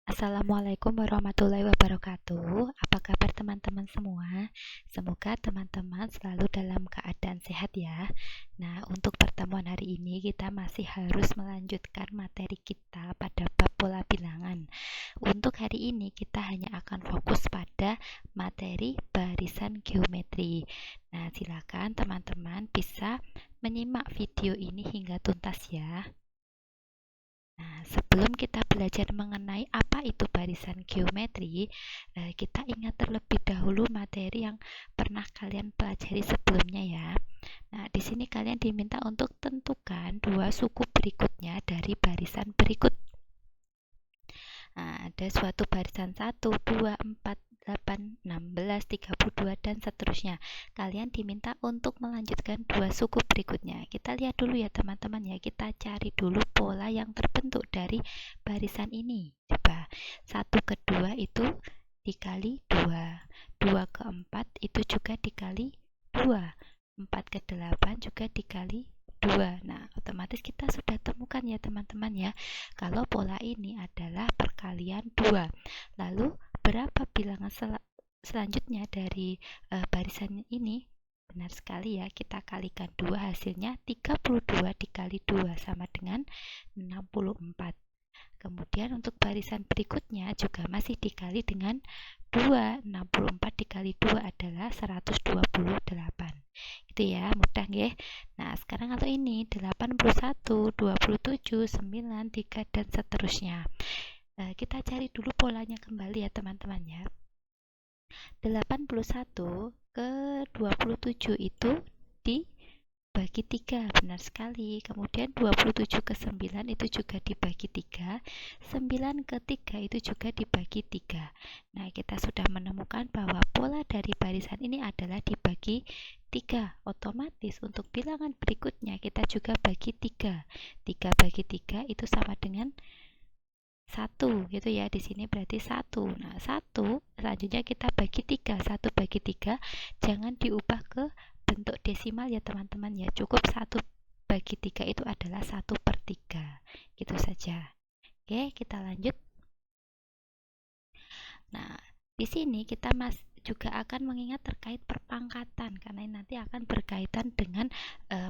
Assalamualaikum warahmatullahi wabarakatuh. Apa kabar teman-teman semua? Semoga teman-teman selalu dalam keadaan sehat ya. Nah, untuk pertemuan hari ini kita masih harus melanjutkan materi kita pada bab pola bilangan. Untuk hari ini kita hanya akan fokus pada materi barisan geometri. Nah, silakan teman-teman bisa menyimak video ini hingga tuntas ya. Nah, sebelum kita belajar mengenai apa itu barisan geometri, kita ingat terlebih dahulu materi yang pernah kalian pelajari sebelumnya ya. Nah, di sini kalian diminta untuk tentukan dua suku berikutnya dari barisan berikut. Nah, ada suatu barisan 1, 2, 4, 8, 16, 32, dan seterusnya. Kalian diminta untuk melanjutkan dua suku berikutnya. Kita lihat dulu ya teman-teman ya. Kita cari dulu pola yang terbentuk dari barisan ini. Coba, 1 ke 2 itu dikali 2. 2 ke 4 itu juga dikali 2. 4 ke 8 juga dikali 2. Nah, otomatis kita sudah temukan ya teman-teman ya, kalau pola ini adalah perkalian 2. Lalu berapa bilangan selanjutnya dari barisan ini? Benar sekali ya, kita kalikan 2, hasilnya 32 dikali 2 sama dengan 64. Kemudian untuk barisan berikutnya juga masih dikali dengan 2. 64 dikali 2 adalah 128. Itu ya, mudah nggih. Nah, sekarang kalau ini 81, 27, 9, 3, dan seterusnya. Kita cari dulu polanya kembali ya teman-teman ya. 81 ke 27 itu dibagi 3, benar sekali. Kemudian 27 ke 9 itu juga dibagi 3, 9 ke 3 itu juga dibagi 3. Nah, kita sudah menemukan bahwa pola dari barisan ini adalah dibagi 3. Otomatis untuk bilangan berikutnya kita juga bagi 3. 3 bagi 3 itu sama dengan 1 gitu ya. Di sini berarti 1. Nah, 1 selanjutnya kita bagi 3. 1 bagi 3 jangan diubah ke bentuk desimal ya teman-teman ya. Cukup 1 bagi 3 itu adalah 1/3. Gitu saja. Oke, kita lanjut. Nah, di sini kita juga akan mengingat terkait perpangkatan karena nanti akan berkaitan dengan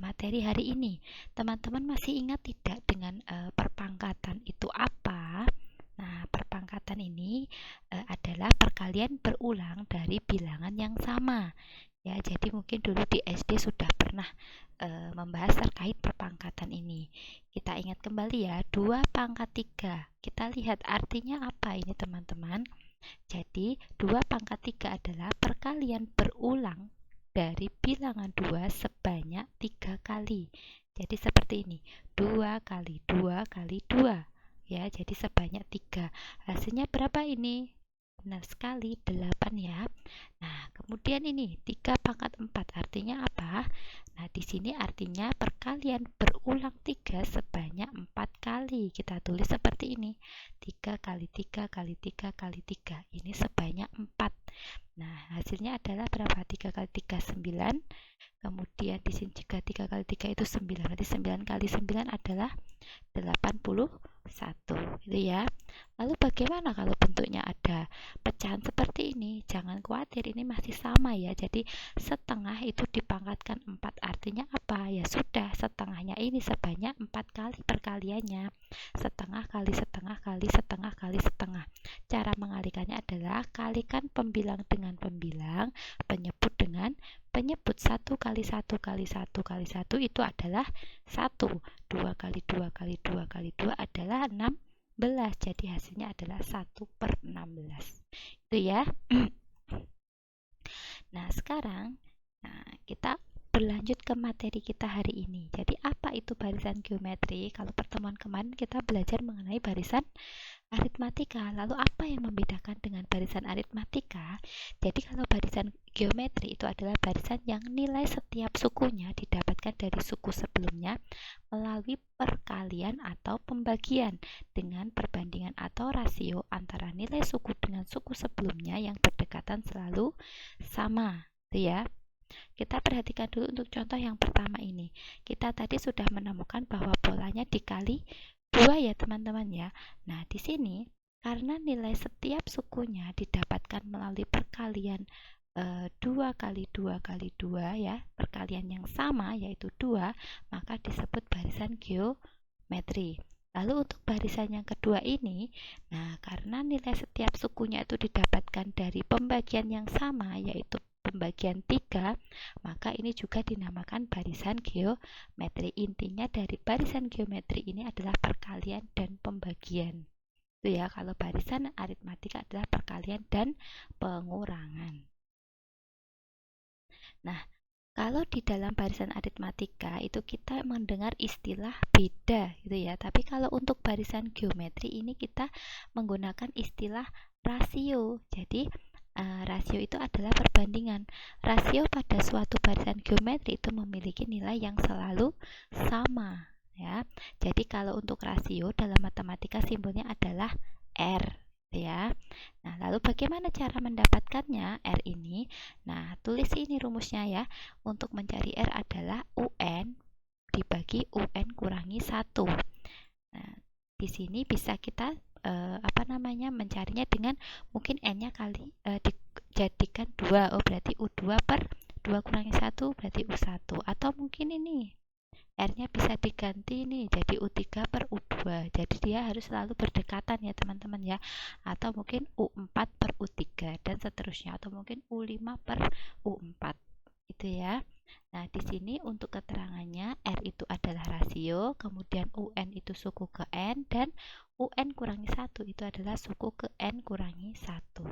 materi hari ini. Teman-teman masih ingat tidak dengan perpangkatan itu apa? Nah, perpangkatan ini adalah perkalian berulang dari bilangan yang sama. Ya, jadi mungkin dulu di SD sudah pernah membahas terkait perpangkatan ini. Kita ingat kembali ya, 2 pangkat 3. Kita lihat artinya apa ini teman-teman. Jadi 2 pangkat 3 adalah perkalian berulang dari bilangan 2 sebanyak 3 kali. Jadi seperti ini, 2 kali 2 kali 2. Ya, jadi sebanyak 3. Hasilnya berapa ini? Benar sekali, 8 ya. Nah, kemudian ini 3 pangkat 4 artinya apa? Nah, di sini artinya perkalian berulang 3 sebanyak 4 kali. Kita tulis seperti ini. 3 kali 3 kali 3 kali 3. Ini sebanyak 4. Nah, hasilnya adalah berapa? 3 kali 3 9. Kemudian di sini juga 3 kali 3 itu 9. Berarti 9 kali 9 adalah 81 gitu ya. Lalu bagaimana kalau bentuknya ada pecahan seperti ini? Jangan khawatir, ini masih sama ya. Jadi setengah itu dipangkatkan 4. Artinya apa? Ya sudah, setengahnya ini sebanyak 4 kali perkaliannya. Setengah kali setengah kali setengah kali setengah. Cara mengalikannya adalah kalikan pembilang dengan pembilang, penyebut dengan penyebut. 1 kali 1 kali 1 kali 1 itu adalah 1. 2 kali 2 kali 2 kali 2 adalah 16. Jadi hasilnya adalah 1/16. Itu ya. Nah, sekarang kita berlanjut ke materi kita hari ini. Jadi apa itu barisan geometri? Kalau pertemuan kemarin kita belajar mengenai barisan aritmatika. Lalu apa yang membedakan dengan barisan aritmatika? Jadi kalau barisan geometri itu adalah barisan yang nilai setiap sukunya didapatkan dari suku sebelumnya melalui perkalian atau pembagian dengan perbandingan atau rasio antara nilai suku dengan suku sebelumnya yang berdekatan selalu sama. Itu ya. Kita perhatikan dulu untuk contoh yang pertama ini. Kita tadi sudah menemukan bahwa polanya dikali 2 ya teman-teman ya. Nah, di sini karena nilai setiap sukunya didapatkan melalui perkalian 2 kali 2 kali 2 ya, perkalian yang sama yaitu 2, maka disebut barisan geometri. Lalu untuk barisan yang kedua ini, nah karena nilai setiap sukunya itu didapatkan dari pembagian yang sama yaitu pembagian 3, maka ini juga dinamakan barisan geometri. Intinya dari barisan geometri ini adalah perkalian dan pembagian. Itu ya, kalau barisan aritmatika adalah perkalian dan pengurangan. Nah, kalau di dalam barisan aritmatika itu kita mendengar istilah beda gitu ya. Tapi kalau untuk barisan geometri ini kita menggunakan istilah rasio. Jadi rasio itu adalah perbandingan. Rasio pada suatu barisan geometri itu memiliki nilai yang selalu sama ya. Jadi kalau untuk rasio dalam matematika simbolnya adalah R ya. Nah, lalu bagaimana cara mendapatkannya R ini? Nah, tulis ini rumusnya ya. Untuk mencari R adalah UN dibagi UN kurangi 1. Nah, di sini bisa kita mencarinya dengan mungkin N-nya dijadikan 2. Oh, berarti U2 per 2 kurangi 1 berarti U1. Atau mungkin ini R-nya bisa diganti nih jadi U3 per U2. Jadi dia harus selalu berdekatan ya teman-teman ya. Atau mungkin U4 per U3 dan seterusnya. Atau mungkin U5 per U4. Itu ya. Nah, di sini untuk keterangannya R itu adalah rasio, kemudian UN itu suku ke N, dan UN kurangi 1 itu adalah suku ke N kurangi 1.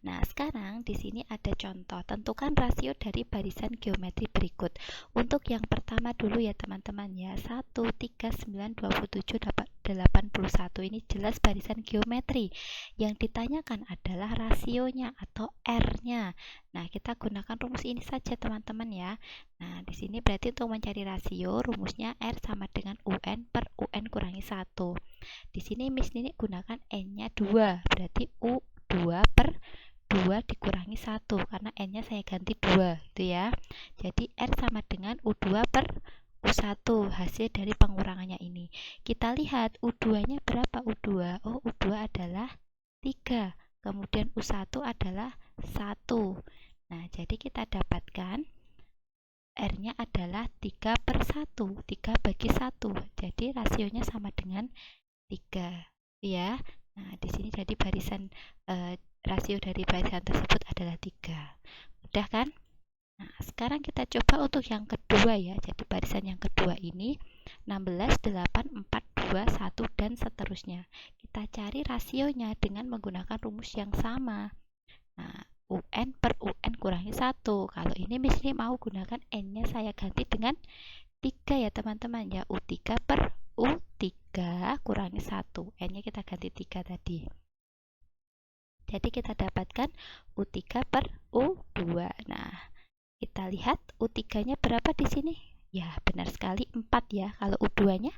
Nah, sekarang di sini ada contoh. Tentukan rasio dari barisan geometri berikut. Untuk yang pertama dulu ya teman-teman ya. 1, 3, 9, 27, 81. Ini jelas barisan geometri. Yang ditanyakan adalah rasionya atau R-nya. Nah, kita gunakan rumus ini saja teman-teman ya. Nah, di sini berarti untuk mencari rasio, rumusnya R sama dengan UN per UN kurangi 1. Di sini Miss Nini gunakan N-nya 2. Berarti U2 per 2 dikurangi 1 karena N-nya saya ganti 2 gitu ya. Jadi R sama dengan U2 per U1 hasil dari pengurangannya ini. Kita lihat U2-nya berapa U2? Oh, U2 adalah 3. Kemudian U1 adalah 1. Nah, jadi kita dapatkan R-nya adalah 3 per 1. 3 bagi 1. Jadi rasionya sama dengan 3 ya. Nah, di sini jadi barisan rasio dari barisan tersebut adalah 3. Mudah kan? Nah, sekarang kita coba untuk yang kedua ya. Jadi barisan yang kedua ini 16, 8, 4, 2, 1 dan seterusnya. Kita cari rasionya dengan menggunakan rumus yang sama. Nah, UN per UN kurangi 1. Kalau ini misalnya mau gunakan N-nya saya ganti dengan 3 ya teman-teman ya. U3 per U3 kurangi 1. N-nya kita ganti 3 tadi. Jadi kita dapatkan U3 per U2. Nah, kita lihat U3-nya berapa di sini? Ya, benar sekali 4 ya. Kalau U2-nya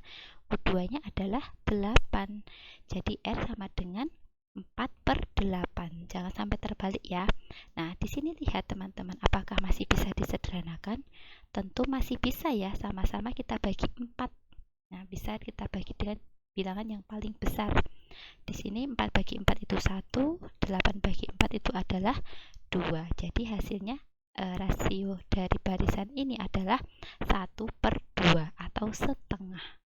adalah 8. Jadi R sama dengan 4 per 8. Jangan sampai terbalik ya. Nah, di sini lihat teman-teman, apakah masih bisa disederhanakan? Tentu masih bisa ya. Sama-sama kita bagi 4. Nah, bisa kita bagi dengan bilangan yang paling besar. Di sini 4 bagi 4 itu 1, 8 bagi 4 itu adalah 2. Jadi hasilnya rasio dari barisan ini adalah 1 per 2 atau setengah.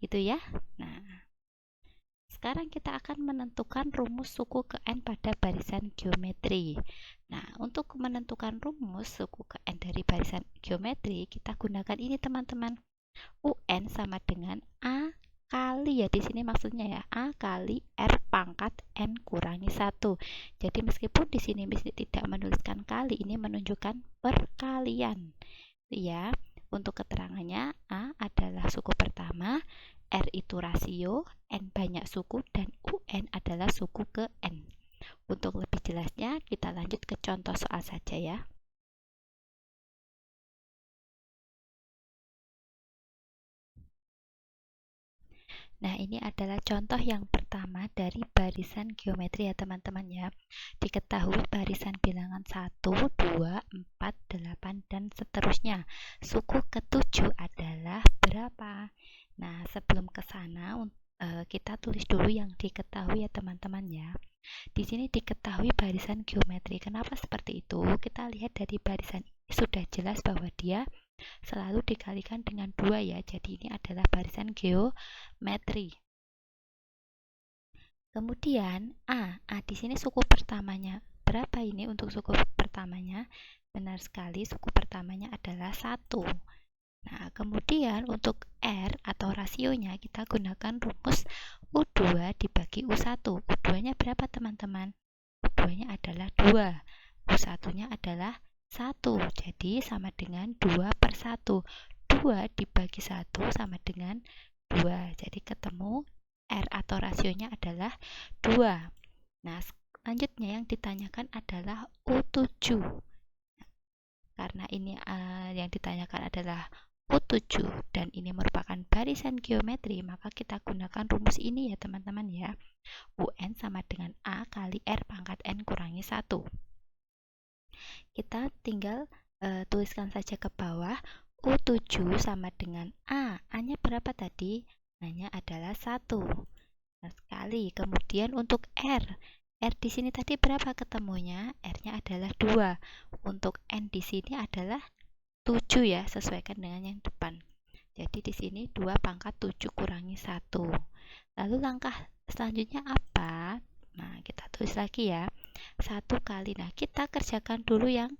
Gitu ya. Nah, sekarang kita akan menentukan rumus suku ke N pada barisan geometri. Nah, untuk menentukan rumus suku ke N dari barisan geometri, kita gunakan ini teman-teman. UN sama dengan A kali ya, di sini maksudnya ya, A kali R pangkat N kurangi 1. Jadi meskipun di sini tidak menuliskan kali, ini menunjukkan perkalian. Ya, untuk keterangannya A adalah suku pertama, R itu rasio, N banyak suku, dan UN adalah suku ke N. Untuk lebih jelasnya kita lanjut ke contoh soal saja ya. Nah, ini adalah contoh yang pertama dari barisan geometri ya teman-teman ya. Diketahui barisan bilangan 1, 2, 4, 8, dan seterusnya. Suku ke-7 adalah berapa? Nah, sebelum ke sana kita tulis dulu yang diketahui ya teman-teman ya. Di sini diketahui barisan geometri. Kenapa seperti itu? Kita lihat dari barisan ini sudah jelas bahwa dia selalu dikalikan dengan 2 ya. Jadi ini adalah barisan geometri. Kemudian A di sini suku pertamanya. Berapa ini untuk suku pertamanya? Benar sekali, suku pertamanya adalah 1. Nah, kemudian untuk R atau rasionya kita gunakan rumus U2 dibagi U1. U2-nya berapa teman-teman? U2-nya adalah 2. U1-nya adalah 1. Jadi sama dengan 2/1. 2 dibagi 1 sama dengan 2. Jadi ketemu R atau rasionya adalah 2. Nah, selanjutnya yang ditanyakan adalah U7. Karena ini yang ditanyakan adalah U7 dan ini merupakan barisan geometri, maka kita gunakan rumus ini ya teman-teman ya. UN sama dengan A kali R pangkat N kurangi 1. Kita tinggal tuliskan saja ke bawah. U7 sama dengan A-nya berapa tadi? A-nya adalah 1. Nah, sekali. Kemudian untuk R di sini tadi berapa ketemunya? R-nya adalah 2. Untuk N di sini adalah 7 ya, sesuaikan dengan yang depan. Jadi di sini 2 pangkat 7 kurangi 1. Lalu langkah selanjutnya apa? Nah, kita tulis lagi ya. 1 kali. Nah, kita kerjakan dulu yang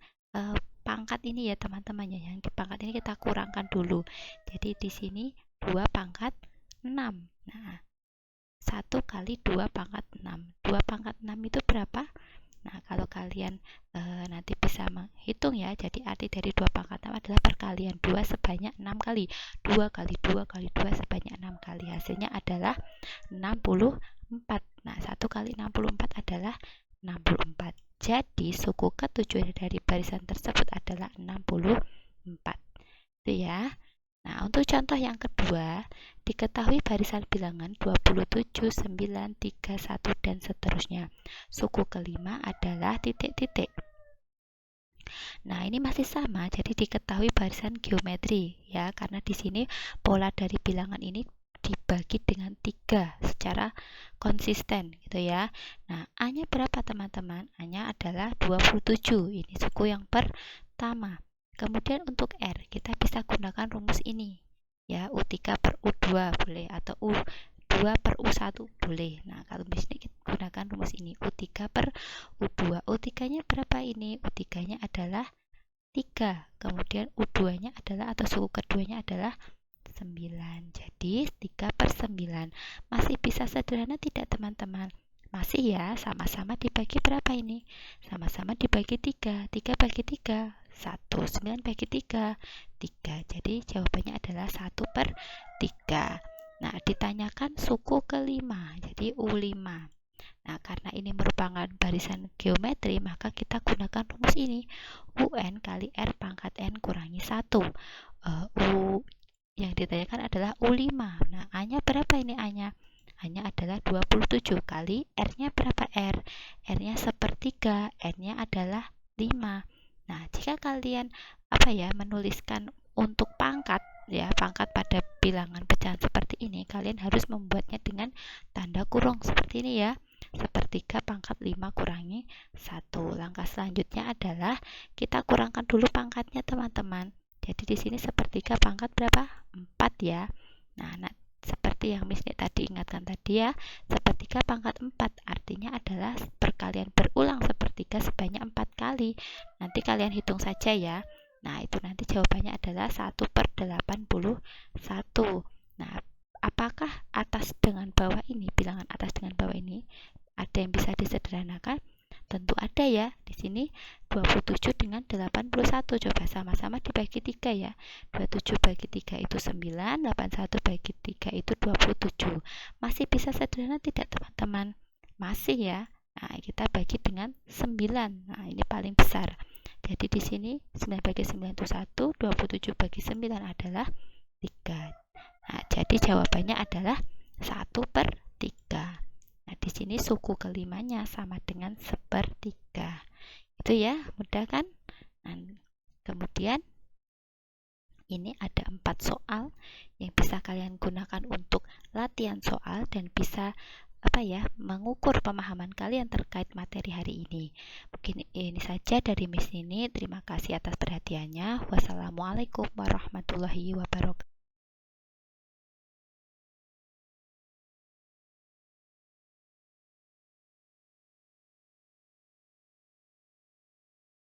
pangkat ini ya teman-teman ya. Yang di pangkat ini kita kurangkan dulu. Jadi di sini 2 pangkat 6. Nah, 1 kali 2 pangkat 6. 2 pangkat 6 itu berapa? Nah, kalau kalian nanti bisa menghitung ya, jadi arti dari 2 pangkat 6 adalah perkalian 2 sebanyak 6 kali. 2 kali 2 kali 2 sebanyak 6 kali. Hasilnya adalah 64. Nah, 1 kali 64 adalah 64. Jadi, suku ke-7 dari barisan tersebut adalah 64. Itu ya. Nah, untuk contoh yang kedua, diketahui barisan bilangan 27, 9, 3, 1, dan seterusnya. Suku kelima adalah titik-titik. Nah, ini masih sama, jadi diketahui barisan geometri ya, karena di sini pola dari bilangan ini dibagi dengan 3 secara konsisten gitu ya. Nah, A-nya berapa teman-teman? A-nya adalah 27. Ini suku yang pertama. Kemudian untuk R, kita bisa gunakan rumus ini. Ya, U3 per U2 boleh, atau U2 per U1 boleh. Nah, kalau di sini kita gunakan rumus ini, U3 per U2. U3-nya berapa ini? U3-nya adalah 3. Kemudian U2-nya adalah, atau suku keduanya adalah 9. Jadi 3 per 9. Masih bisa sederhana tidak teman-teman? Masih ya, sama-sama dibagi berapa ini? Sama-sama dibagi 3. 3 bagi 3, 1. 9 bagi 3, 3. Jadi jawabannya adalah 1 per 3. Nah, ditanyakan suku kelima, jadi U5. Nah, karena ini merupakan barisan geometri, maka kita gunakan rumus ini. UN kali R pangkat N kurangi 1. U yang ditanyakan adalah U5. Nah, A-nya berapa ini A-nya? A-nya adalah 27 kali R-nya berapa R? R-nya sepertiga, N-nya adalah 5. Nah, jika kalian menuliskan untuk pangkat ya, pangkat pada bilangan pecahan seperti ini, kalian harus membuatnya dengan tanda kurung seperti ini ya. Sepertiga pangkat 5 kurangi 1. Langkah selanjutnya adalah kita kurangkan dulu pangkatnya teman-teman. Jadi di sini sepertiga pangkat berapa? 4 ya. Nah, seperti yang Miss tadi ingatkan tadi ya, sepertiga pangkat 4 artinya adalah perkalian berulang sepertiga sebanyak 4 kali. Nanti kalian hitung saja ya. Nah, itu nanti jawabannya adalah 1 per 81. Nah, apakah atas dengan bawah ini, bilangan atas dengan bawah ini, ada yang bisa disederhanakan? Tentu ada ya. Di sini 27 dengan 81. Coba sama-sama dibagi 3 ya. 27 bagi 3 itu 9, 81 bagi 3 itu 27. Masih bisa sederhana tidak teman-teman? Masih ya. Nah, kita bagi dengan 9. Nah, ini paling besar. Jadi di sini 9 bagi 9 itu 1, 27 bagi 9 adalah 3. Nah, jadi jawabannya adalah 1 per 3. Nah, di sini suku kelimanya sama dengan 1/3. Itu ya, mudah kan? Nah, kemudian Ini ada 4 soal yang bisa kalian gunakan untuk latihan soal dan bisa mengukur pemahaman kalian terkait materi hari ini. Mungkin ini saja dari Miss Nini. Terima kasih atas perhatiannya. Wassalamualaikum warahmatullahi wabarakatuh.